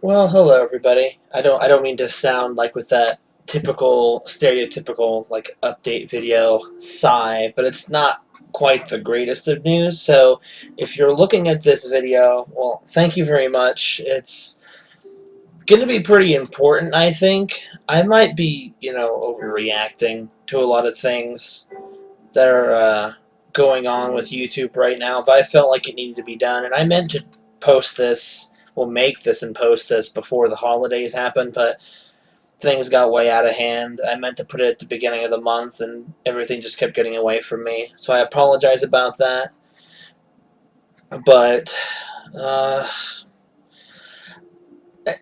Well, hello everybody. I don't mean to sound like with that typical stereotypical like update video sigh, but it's not quite the greatest of news. So, if you're looking at this video, well, thank you very much. It's going to be pretty important, I think. I might be, overreacting to a lot of things that are going on with YouTube right now, but I felt like it needed to be done, and I meant to post this, well, make this and post this before the holidays happened, but things got way out of hand. I meant to put it at the beginning of the month, and everything just kept getting away from me, so I apologize about that. But uh,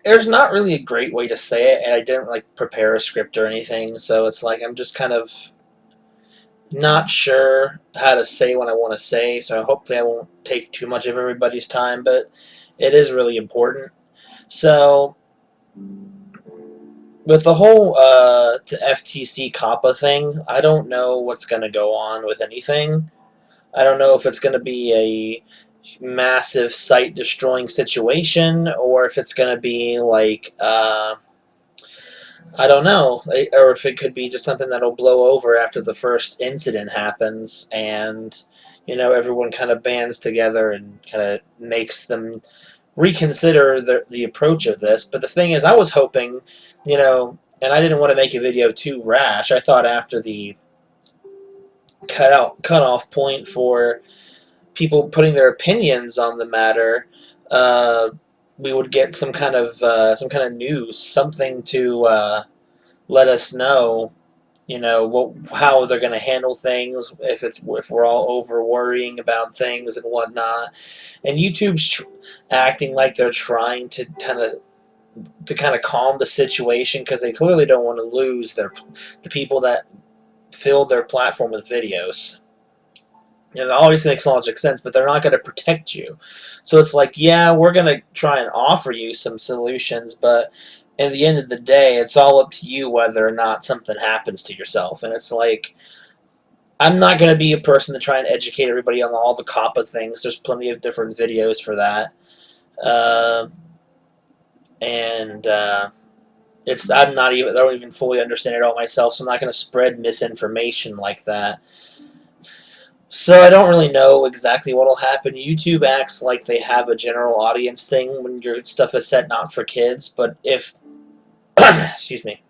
there's not really a great way to say it, and I didn't like prepare a script or anything, so it's like I'm just kind of not sure how to say what I want to say, so hopefully I won't take too much of everybody's time, but it is really important. So, with the whole the FTC COPPA thing, I don't know what's going to go on with anything. I don't know if it's going to be a massive site destroying situation or if it's going to be like I don't know, or if it could be just something that'll blow over after the first incident happens, and everyone kind of bands together and kind of makes them reconsider the approach of this. But the thing is, I was hoping, and I didn't want to make a video too rash. I thought after the cutoff point for people putting their opinions on the matter, uh, we would get some kind of news, something to let us know, how they're going to handle things if we're all over worrying about things and whatnot. And YouTube's acting like they're trying to kind of calm the situation because they clearly don't want to lose the people that filled their platform with videos. And it obviously makes logic sense, but they're not going to protect you. So it's like, yeah, we're going to try and offer you some solutions, but at the end of the day, it's all up to you whether or not something happens to yourself. And it's like, I'm not going to be a person to try and educate everybody on all the COPPA things. There's plenty of different videos for that. Uh, and I don't even fully understand it all myself, so I'm not going to spread misinformation like that. So I don't really know exactly what will happen. YouTube acts like they have a general audience thing when your stuff is set not for kids, but if excuse me,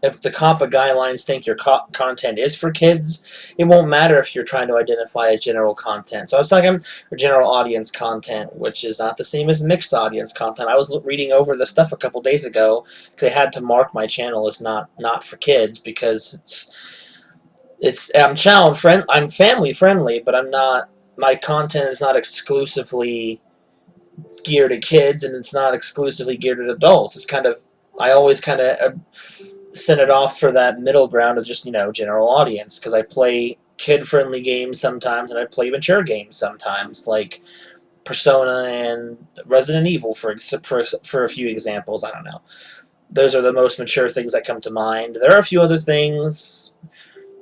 if the COPPA guidelines think your content is for kids, it won't matter if you're trying to identify as general content. So I was talking general audience content, which is not the same as mixed audience content. I was reading over the stuff a couple days ago because I had to mark my channel as not for kids because I'm family friendly, but I'm not. My content is not exclusively geared at kids, and it's not exclusively geared at adults. It's kind of I always kind of send it off for that middle ground of just general audience because I play kid-friendly games sometimes and I play mature games sometimes, like Persona and Resident Evil for a few examples. I don't know. Those are the most mature things that come to mind. There are a few other things,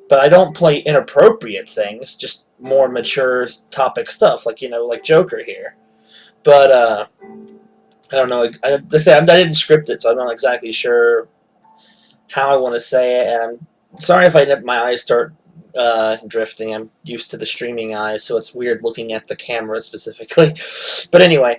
but I don't play inappropriate things, just more mature topic stuff, like like Joker here. But I don't know. I didn't script it, so I'm not exactly sure how I want to say it. And I'm sorry if my eyes start drifting. I'm used to the streaming eyes, so it's weird looking at the camera specifically. But anyway,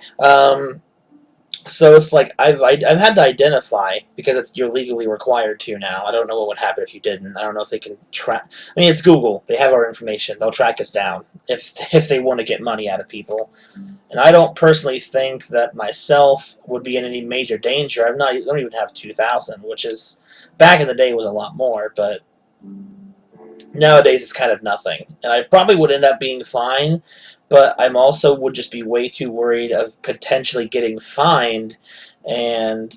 so it's like I've had to identify because you're legally required to now. I don't know what would happen if you didn't. I don't know if they can track. I mean, it's Google. They have our information. They'll track us down if they want to get money out of people. And I don't personally think that myself would be in any major danger. I don't even have 2,000, which is back in the day was a lot more, but nowadays it's kind of nothing. And I probably would end up being fine, but I'm also would just be way too worried of potentially getting fined. And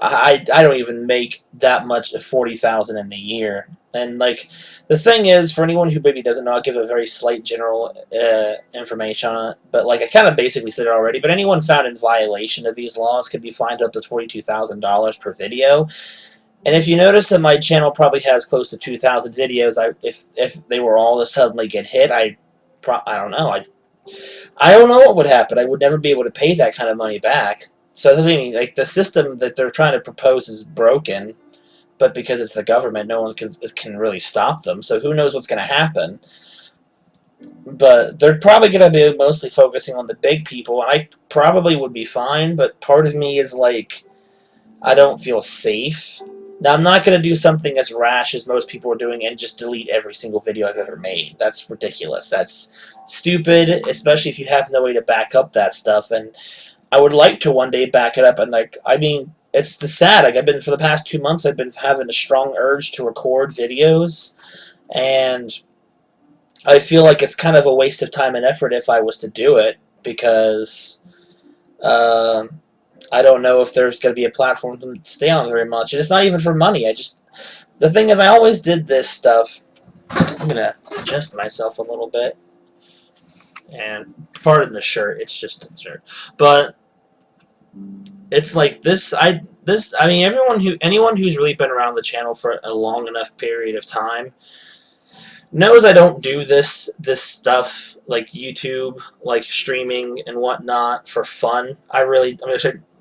I don't even make that much of 40,000 in a year. And like the thing is, for anyone who maybe doesn't know, I'll give a very slight general information on it. But like I kind of basically said it already. But anyone found in violation of these laws could be fined up to $42,000 per video. And if you notice that my channel probably has close to 2,000 videos, if they were all to suddenly get hit, I don't know. I don't know what would happen. I would never be able to pay that kind of money back. So that's what I mean. Like the system that they're trying to propose is broken, but because it's the government, no one can really stop them. So who knows what's going to happen? But they're probably going to be mostly focusing on the big people, and I probably would be fine. But part of me is like, I don't feel safe. Now, I'm not going to do something as rash as most people are doing and just delete every single video I've ever made. That's ridiculous. That's stupid, especially if you have no way to back up that stuff. And I would like to one day back it up. And, like, I mean, it's the sad. Like, for the past 2 months, I've been having a strong urge to record videos. And I feel like it's kind of a waste of time and effort if I was to do it because I don't know if there's going to be a platform to stay on very much. And it's not even for money. The thing is, I always did this stuff. I'm going to adjust myself a little bit. And pardon the shirt. It's just a shirt. But it's like this. I mean, anyone who's really been around the channel for a long enough period of time knows I don't do this stuff like YouTube, like streaming and whatnot for fun. I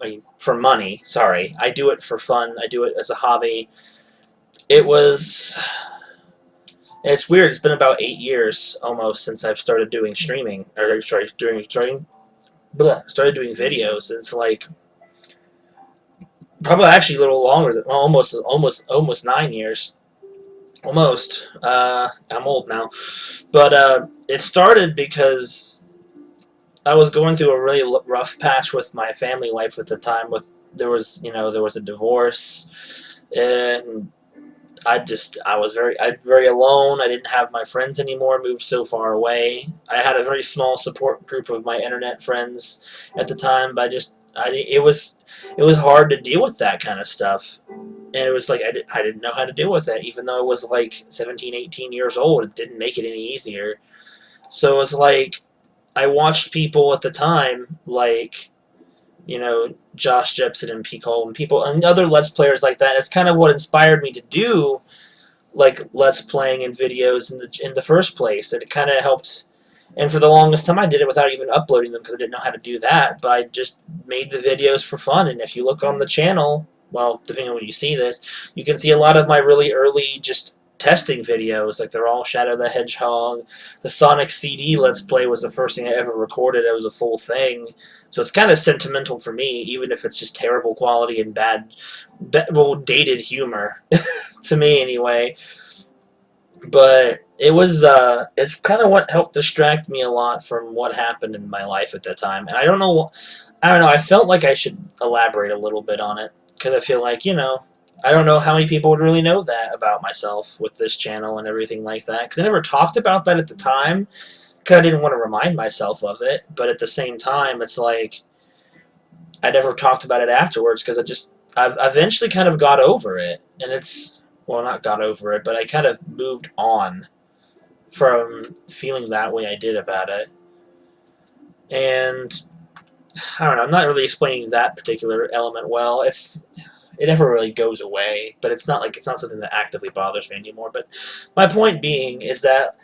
mean, for money. Sorry, I do it for fun. I do it as a hobby. It's weird. It's been about 8 years almost since I've started doing streaming, or sorry, started doing videos. It's like probably actually a little longer than almost 9 years. Almost. I'm old now. But it started because I was going through a really rough patch with my family life at the time. There was a divorce, and I was very alone. I didn't have my friends anymore. Moved so far away. I had a very small support group of my internet friends at the time, but it was hard to deal with that kind of stuff. And it was like I didn't know how to deal with it, even though I was like 17, 18 years old. It didn't make it any easier. So it was like I watched people at the time, like, Josh Jepson and P. Cole and other Let's Players like that. It's kind of what inspired me to do, like, Let's Playing and videos in the first place. And it kind of helped. And for the longest time, I did it without even uploading them because I didn't know how to do that. But I just made the videos for fun. And if you look on the channel, well, depending on when you see this, you can see a lot of my really early just testing videos. Like, they're all Shadow the Hedgehog. The Sonic CD Let's Play was the first thing I ever recorded. It was a full thing. So it's kind of sentimental for me, even if it's just terrible quality and dated humor, to me anyway. But it's kind of what helped distract me a lot from what happened in my life at that time. And I don't know, I felt like I should elaborate a little bit on it, because I feel like, I don't know how many people would really know that about myself with this channel and everything like that, because I never talked about that at the time, because I didn't want to remind myself of it. But at the same time, it's like I never talked about it afterwards, because I've eventually kind of got over it. And well, not got over it, but I kind of moved on from feeling that way I did about it. And I don't know, I'm not really explaining that particular element well. It never really goes away, but it's not something that actively bothers me anymore. But my point being is that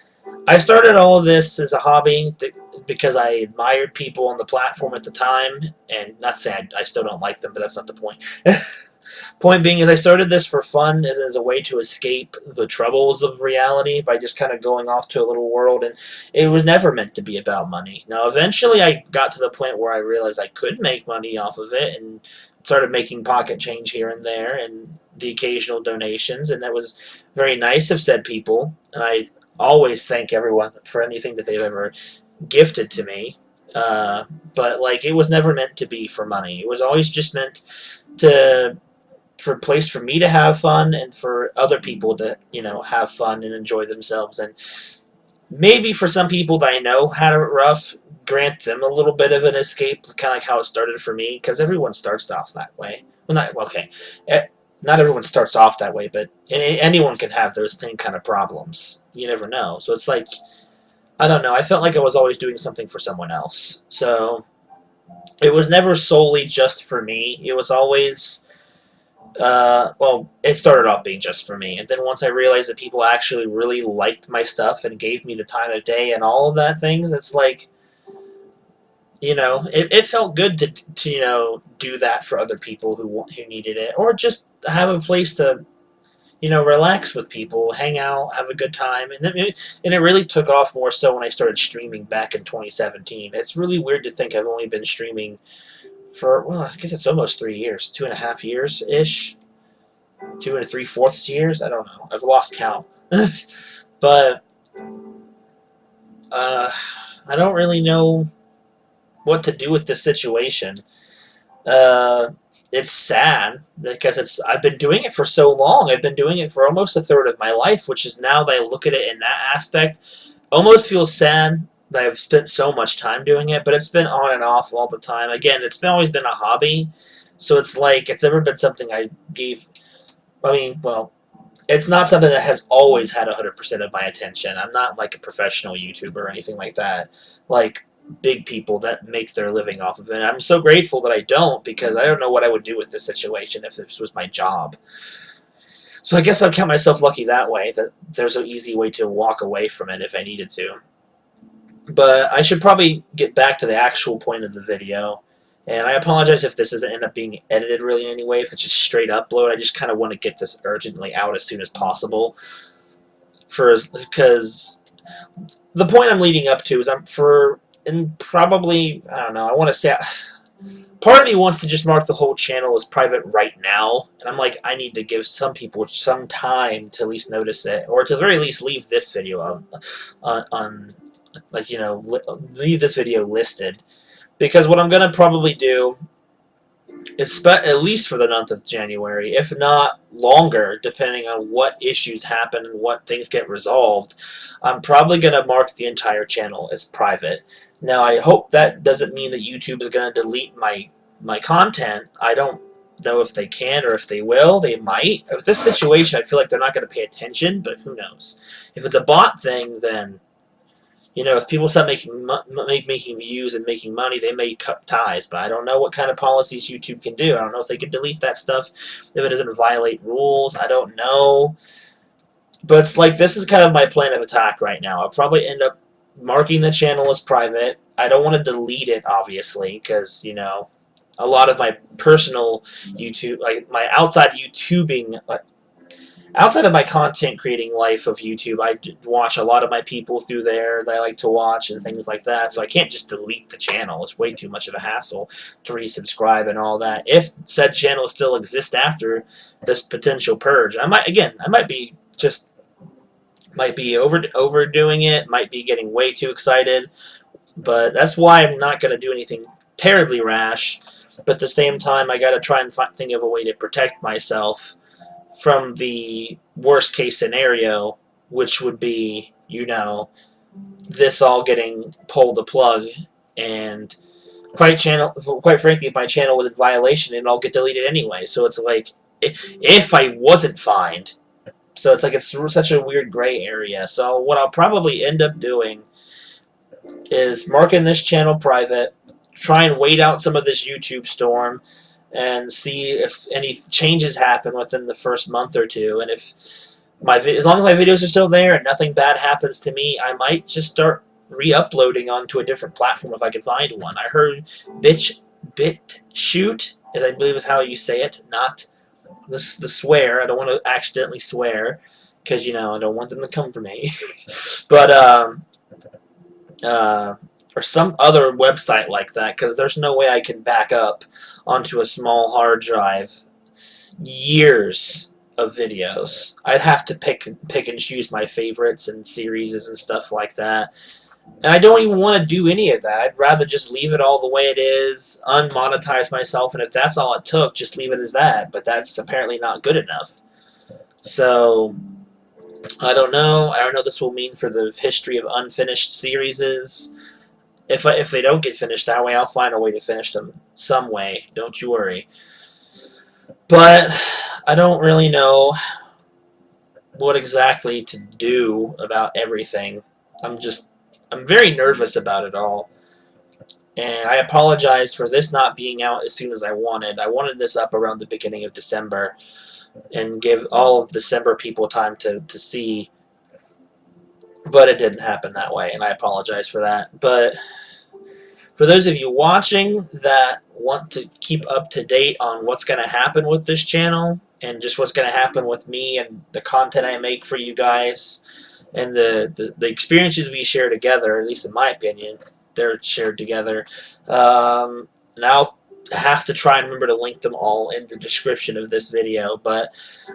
I started all of this as a hobby because I admired people on the platform at the time, and not saying I still don't like them, but that's not the point. Point being is I started this for fun, as a way to escape the troubles of reality by just kind of going off to a little world, and it was never meant to be about money. Now, eventually I got to the point where I realized I could make money off of it, and started making pocket change here and there, and the occasional donations, and that was very nice of said people, and I always thank everyone for anything that they've ever gifted to me. But like, it was never meant to be for money. It was always just meant for a place for me to have fun, and for other people to, have fun and enjoy themselves. And maybe for some people that I know had it rough, grant them a little bit of an escape, kind of like how it started for me, because everyone starts off that way. Well, not everyone starts off that way, but anyone can have those same kind of problems. You never know. So it's like, I don't know, I felt like I was always doing something for someone else. So it was never solely just for me. It was always, it started off being just for me. And then once I realized that people actually really liked my stuff and gave me the time of day and all of that things, it's like, it felt good to do that for other people who needed it, or just have a place to relax with people, hang out, have a good time. And it really took off more so when I started streaming back in 2017. It's really weird to think I've only been streaming for, well, I guess it's almost 3 years, 2.5 years ish, 2 and 3/4 years. I don't know. I've lost count. But uh, I don't really know what to do with this situation. Uh, it's sad because I've been doing it for so long. I've been doing it for almost a third of my life, which is, now that I look at it in that aspect, almost feels sad that I've spent so much time doing it. But it's been on and off all the time. Again, always been a hobby, so it's like it's never been something I gave. I mean, well, it's not something that has always had 100% of my attention. I'm not like a professional YouTuber or anything like that. Like big people that make their living off of it. And I'm so grateful that I don't, because I don't know what I would do with this situation if this was my job. So I guess I'll count myself lucky that way, that there's an easy way to walk away from it if I needed to. But I should probably get back to the actual point of the video. And I apologize if this doesn't end up being edited really in any way, if it's just straight upload. I just kind of want to get this urgently out as soon as possible. Because the point I'm leading up to is and probably, I don't know, I want to say, part of me wants to just mark the whole channel as private right now, and I'm like, I need to give some people some time to at least notice it, or to the very least leave this video on like, leave this video listed, because what I'm going to probably do is, at least for the month of January, if not longer, depending on what issues happen and what things get resolved, I'm probably going to mark the entire channel as private. Now, I hope that doesn't mean that YouTube is going to delete my content. I don't know if they can or if they will. They might. With this situation, I feel like they're not going to pay attention, but who knows? If it's a bot thing, then, if people start making views and making money, they may cut ties. But I don't know what kind of policies YouTube can do. I don't know if they can delete that stuff if it doesn't violate rules. I don't know. But it's like, this is kind of my plan of attack right now. I'll probably end up marking the channel as private. I don't want to delete it, obviously, because, a lot of my personal YouTube, like my outside YouTubing, outside of my content creating life of YouTube, I watch a lot of my people through there that I like to watch and things like that. So I can't just delete the channel. It's way too much of a hassle to resubscribe and all that. If said channel still exists after this potential purge, I might be overdoing it, might be getting way too excited, but that's why I'm not going to do anything terribly rash. But at the same time, I got to try and think of a way to protect myself from the worst case scenario, which would be, this all getting pulled the plug, and quite frankly, if my channel was in violation, it'll all get deleted anyway. So it's like, if I wasn't fined. So it's like, it's such a weird gray area. So what I'll probably end up doing is marking this channel private, try and wait out some of this YouTube storm, and see if any changes happen within the first month or two. And if as long as my videos are still there and nothing bad happens to me, I might just start re-uploading onto a different platform if I can find one. I heard BitChute, I believe is how you say it, not the swear. I don't want to accidentally swear, because, I don't want them to come for me. But, or some other website like that, because there's no way I can back up onto a small hard drive years of videos. I'd have to pick and choose my favorites and series and stuff like that. And I don't even want to do any of that. I'd rather just leave it all the way it is, unmonetize myself, and if that's all it took, just leave it as that. But that's apparently not good enough. So, I don't know. I don't know what this will mean for the history of unfinished series. If they don't get finished that way, I'll find a way to finish them some way. Don't you worry. But I don't really know what exactly to do about everything. I'm very nervous about it all. And I apologize for this not being out as soon as I wanted. I wanted this up around the beginning of December and give all of December people time to see. But it didn't happen that way, and I apologize for that. But For those of you watching that want to keep up to date on what's going to happen with this channel and just what's going to happen with me and the content I make for you guys and the experiences we share together, at least in my opinion, they're shared together. Now have to try and remember to link them all in the description of this video, but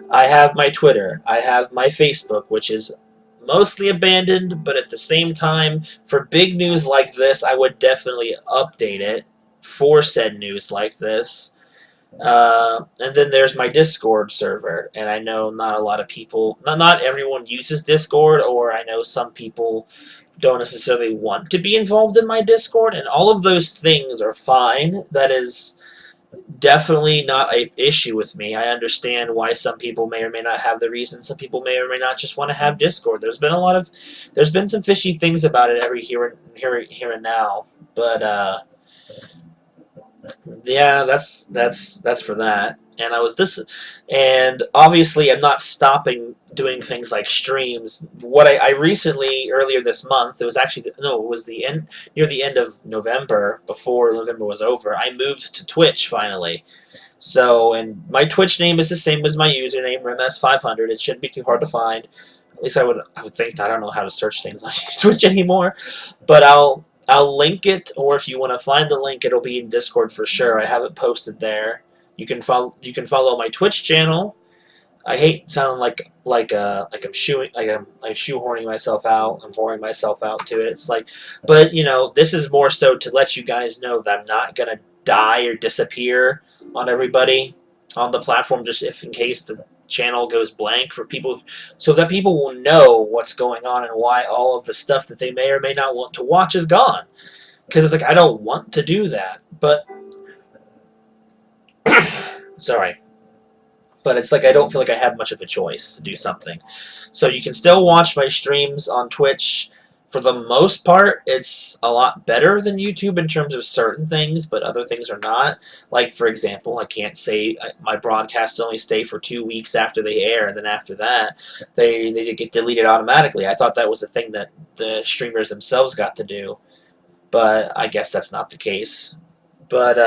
I have my Twitter, I have my Facebook, which is mostly abandoned, but at the same time, for big news like this, I would definitely update it for said news like this. And then there's my Discord server, and I know not a lot of people, not everyone uses Discord, or I know some people don't necessarily want to be involved in my Discord, and all of those things are fine. That is definitely not an issue with me. I understand why some people may or may not have the reason. Some people may or may not just want to have Discord. There's been some fishy things about it here and now, but yeah, that's for that. And obviously I'm not stopping doing things like streams. What I recently, earlier this month, it was actually no, it was the end, near the end of November, before November was over, I moved to Twitch finally. So, and my Twitch name is the same as my username, RemS500. It shouldn't be too hard to find. At least I would think. I don't know how to search things on Twitch anymore, but I'll link it, or if you want to find the link, it'll be in Discord for sure. I have it posted there. You can follow my Twitch channel. I hate sounding like I'm shoehorning myself out. I'm pouring myself out to it. It's like, but you know, this is more so to let you guys know that I'm not gonna die or disappear on everybody on the platform, just if in case the channel goes blank, for people, so that people will know what's going on and why all of the stuff that they may or may not want to watch is gone. Because it's like, I don't want to do that, but sorry, but it's like I don't feel like I have much of a choice to do something. So you can still watch my streams on Twitch. For the most part, it's a lot better than YouTube in terms of certain things, but other things are not. Like, for example, I can't say my broadcasts only stay for 2 weeks after they air, and then after that, they get deleted automatically. I thought that was a thing that the streamers themselves got to do, but I guess that's not the case. But,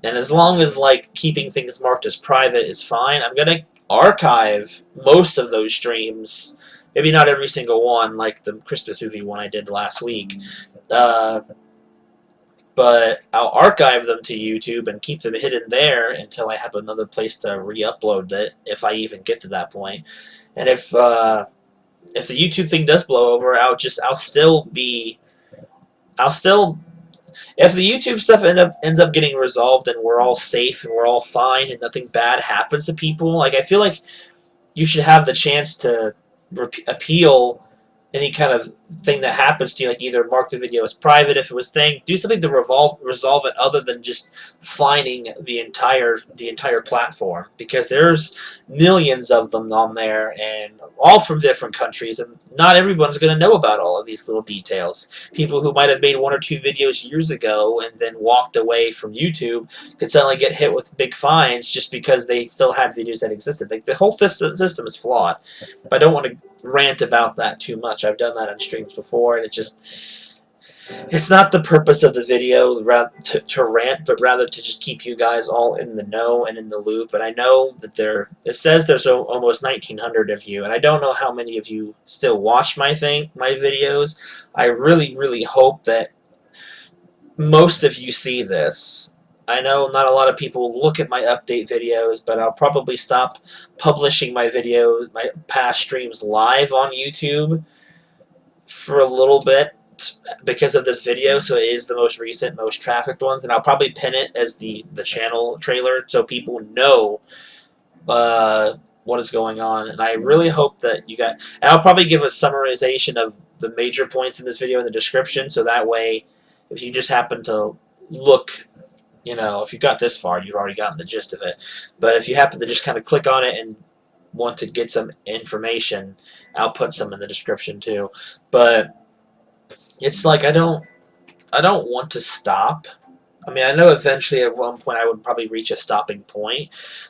and as long as, like, keeping things marked as private is fine, I'm going to archive most of those streams. Maybe not every single one, like the Christmas movie one I did last week. But I'll archive them to YouTube and keep them hidden there until I have another place to re-upload it, if I even get to that point. And if the YouTube thing does blow over, if the YouTube stuff ends up getting resolved and we're all safe and we're all fine and nothing bad happens to people, like, I feel like you should have the chance to appeal any kind of thing that happens to you, like either mark the video as private if it was thing, do something to resolve it other than just fining the entire platform, because there's millions of them on there and all from different countries, and not everyone's going to know about all of these little details. People who might have made 1 or 2 videos years ago and then walked away from YouTube could suddenly get hit with big fines just because they still had videos that existed. Like, the whole system is flawed. But I don't want to rant about that too much. I've done that on streams before, and it's not the purpose of the video to rant, but rather to just keep you guys all in the know and in the loop. And I know that it says there's almost 1,900 of you, and I don't know how many of you still watch my videos. I really, really hope that most of you see this. I know not a lot of people look at my update videos, but I'll probably stop publishing my videos, my past streams, live on YouTube for a little bit because of this video. So it is the most recent, most trafficked ones, and I'll probably pin it as the channel trailer so people know what is going on. And I really hope that you got. And I'll probably give a summarization of the major points in this video in the description, so that way, if you just happen to look. You know, if you got this far, you've already gotten the gist of it. But if you happen to just kind of click on it and want to get some information, I'll put some in the description too. But it's like I don't want to stop. I mean, I know eventually at one point I would probably reach a stopping point,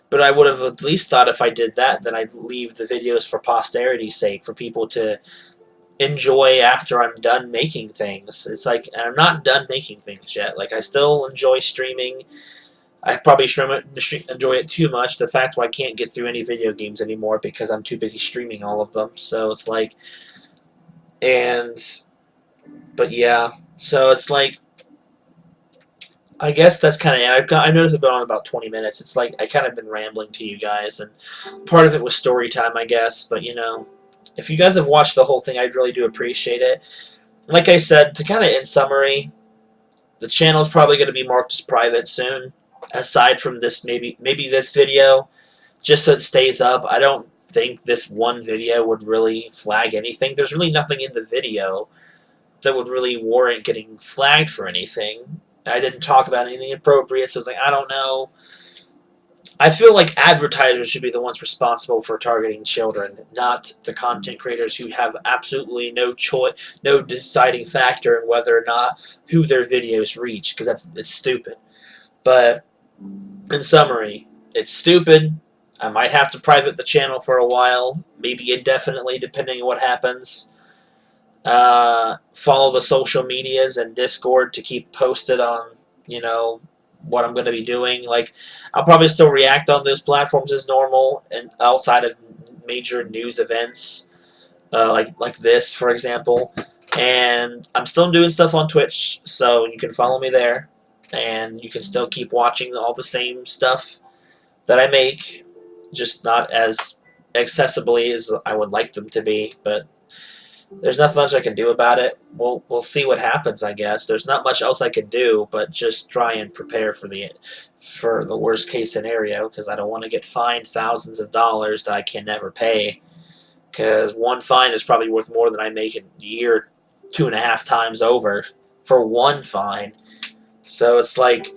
but I would have at least thought if I did that, then I'd leave the videos for posterity's sake, for people to enjoy after I'm done making things. It's like, and I'm not done making things yet. Like, I still enjoy streaming. I probably enjoy it too much. The fact why I can't get through any video games anymore because I'm too busy streaming all of them. So it's like, and, but yeah. So it's like, I guess that's kind of. I noticed I've been on about 20 minutes. It's like I kind of been rambling to you guys, and part of it was story time, I guess. But if you guys have watched the whole thing, I really do appreciate it. Like I said, to kind of in summary, the channel is probably going to be marked as private soon. Aside from this, maybe this video, just so it stays up. I don't think this one video would really flag anything. There's really nothing in the video that would really warrant getting flagged for anything. I didn't talk about anything appropriate, so it's like, I don't know. I feel like advertisers should be the ones responsible for targeting children, not the content creators who have absolutely no choice, no deciding factor in whether or not who their videos reach, because it's stupid. But in summary, it's stupid. I might have to private the channel for a while, maybe indefinitely, depending on what happens. Follow the social medias and Discord to keep posted on, what I'm going to be doing. Like, I'll probably still react on those platforms as normal, and outside of major news events, like this, for example. And I'm still doing stuff on Twitch, so you can follow me there, and you can still keep watching all the same stuff that I make, just not as accessibly as I would like them to be. But there's nothing much I can do about it. We'll see what happens, I guess. There's not much else I can do, but just try and prepare for the worst case scenario, because I don't want to get fined thousands of dollars that I can never pay. Because one fine is probably worth more than I make in a year, 2.5 times over for one fine. So it's like,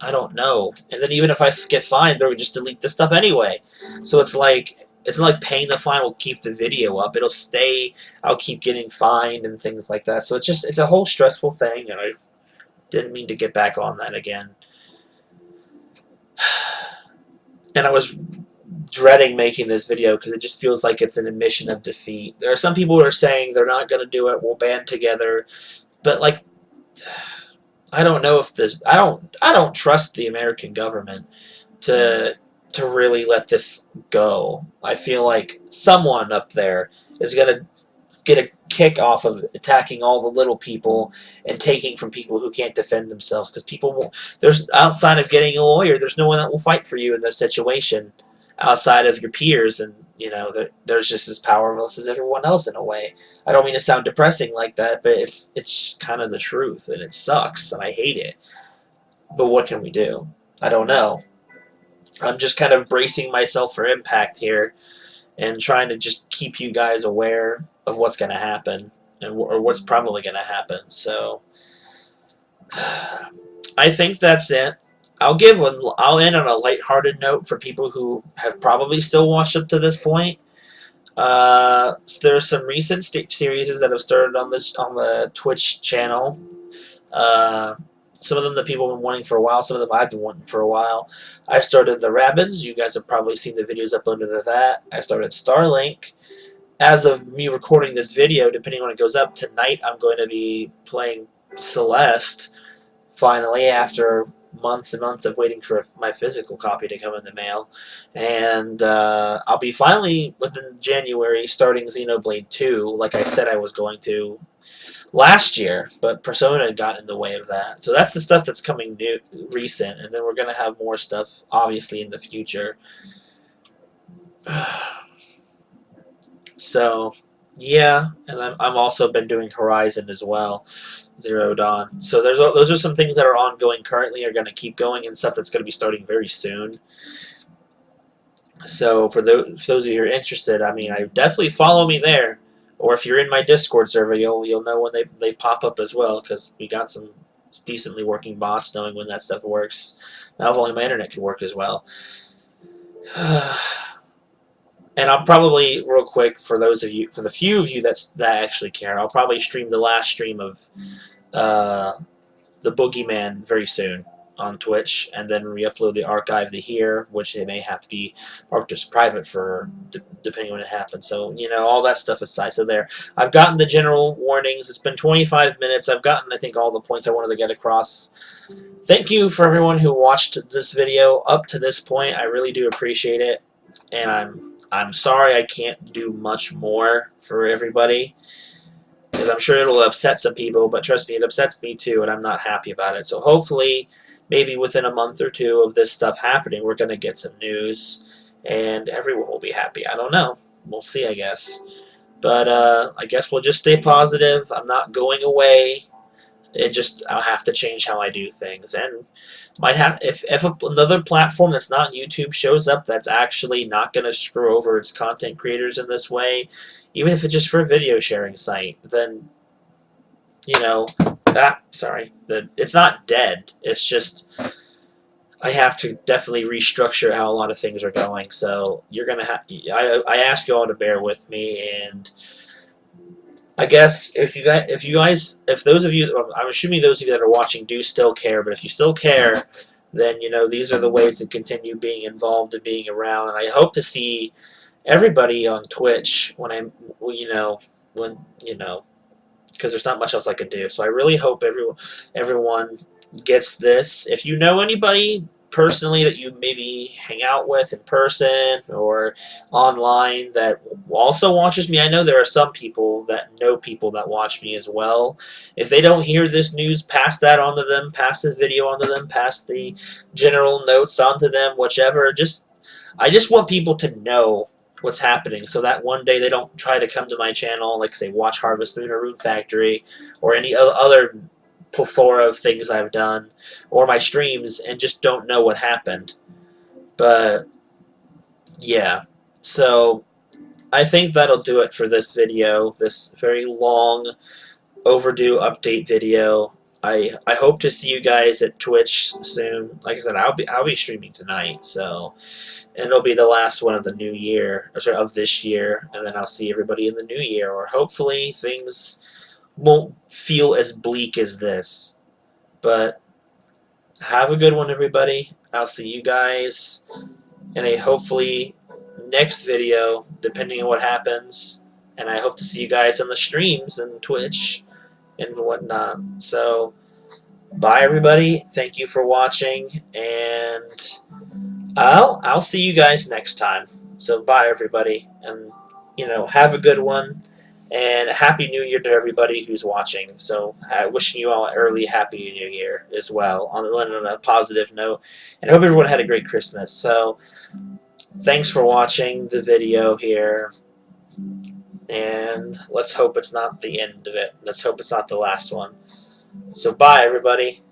I don't know. And then even if I get fined, they'll just delete the stuff anyway. So it's like, it's not like paying the fine will keep the video up. It'll stay. I'll keep getting fined and things like that. So it's a whole stressful thing, and I didn't mean to get back on that again. And I was dreading making this video because it just feels like it's an admission of defeat. There are some people who are saying they're not going to do it. We'll band together, but like, I don't know if this. I don't trust the American government to really let this go. I feel like someone up there is going to get a kick off of attacking all the little people and taking from people who can't defend themselves, because people will, there's, outside of getting a lawyer, there's no one that will fight for you in this situation outside of your peers, and there's just as powerless as everyone else in a way. I don't mean to sound depressing like that, but it's kind of the truth, and it sucks, and I hate it. But what can we do? I don't know. I'm just kind of bracing myself for impact here and trying to just keep you guys aware of what's going to happen, or what's probably going to happen. So I think that's it. I'll end on a lighthearted note for people who have probably still watched up to this point. There's some recent series that have started on the Twitch channel. Some of them that people have been wanting for a while. Some of them I've been wanting for a while. I started the Rabbids. You guys have probably seen the videos uploaded to that. I started Starlink. As of me recording this video, depending on when it goes up, tonight I'm going to be playing Celeste, finally, after months and months of waiting for my physical copy to come in the mail. And I'll be finally, within January, starting Xenoblade 2, like I said I was going to last year, but Persona got in the way of that. So that's the stuff that's coming recent, and then we're going to have more stuff, obviously, in the future. So, yeah, and I'm also been doing Horizon as well, Zero Dawn. So those are some things that are ongoing currently, are going to keep going, and stuff that's going to be starting very soon. So for those of you who are interested, I mean, I definitely follow me there. Or if you're in my Discord server, you'll know when they pop up as well, because we got some decently working bots knowing when that stuff works. Now if only my internet can work as well. And I'll probably, real quick, for the few of you that actually care, I'll probably stream the last stream of the Boogeyman very soon. on Twitch and then re-upload the archive to here, which it may have to be marked as private for depending on when it happens. So, you know, all that stuff aside. So there, I've gotten the general warnings. It's been 25 minutes. I've gotten, I think, all the points I wanted to get across. Thank you for everyone who watched this video up to this point. I really do appreciate it, and I'm sorry I can't do much more for everybody, because I'm sure it'll upset some people, but trust me, it upsets me too, and I'm not happy about it. So hopefully, maybe within a month or two of this stuff happening, we're going to get some news, and everyone will be happy. I don't know. We'll see, I guess. But I guess we'll just stay positive. I'm not going away. I'll have to change how I do things, and might have if another platform that's not YouTube shows up that's actually not going to screw over its content creators in this way, even if it's just for a video sharing site, then you know it's not dead. It's just I have to definitely restructure how a lot of things are going. So you're gonna have I ask you all to bear with me, and I guess if those of you, I'm assuming those of you that are watching do still care, but if you still care, then you know these are the ways to continue being involved and being around. And I hope to see everybody on Twitch when because there's not much else I can do. So I really hope everyone gets this. If you know anybody personally that you maybe hang out with in person or online that also watches me, I know there are some people that know people that watch me as well. If they don't hear this news, pass that on to them, pass this video on to them, pass the general notes on to them, whichever. I just want people to know what's happening, so that one day they don't try to come to my channel, like say Watch Harvest Moon or Rune Factory or any other plethora of things I've done, or my streams, and just don't know what happened. But yeah, so I think that'll do it for this video, this very long overdue update video. I hope to see you guys at Twitch soon. Like I said, I'll be streaming tonight, so and it'll be the last one of the new year, or sorry, of this year, and then I'll see everybody in the new year, or hopefully things won't feel as bleak as this. But have a good one, everybody. I'll see you guys in a hopefully next video, depending on what happens. And I hope to see you guys on the streams and Twitch and whatnot. So, bye, everybody. Thank you for watching, and I'll see you guys next time. So, bye, everybody, and have a good one. And Happy New Year to everybody who's watching. So, wishing you all an early Happy New Year as well, on a positive note. And I hope everyone had a great Christmas. So, thanks for watching the video here. And let's hope it's not the end of it. Let's hope it's not the last one. So, bye, everybody.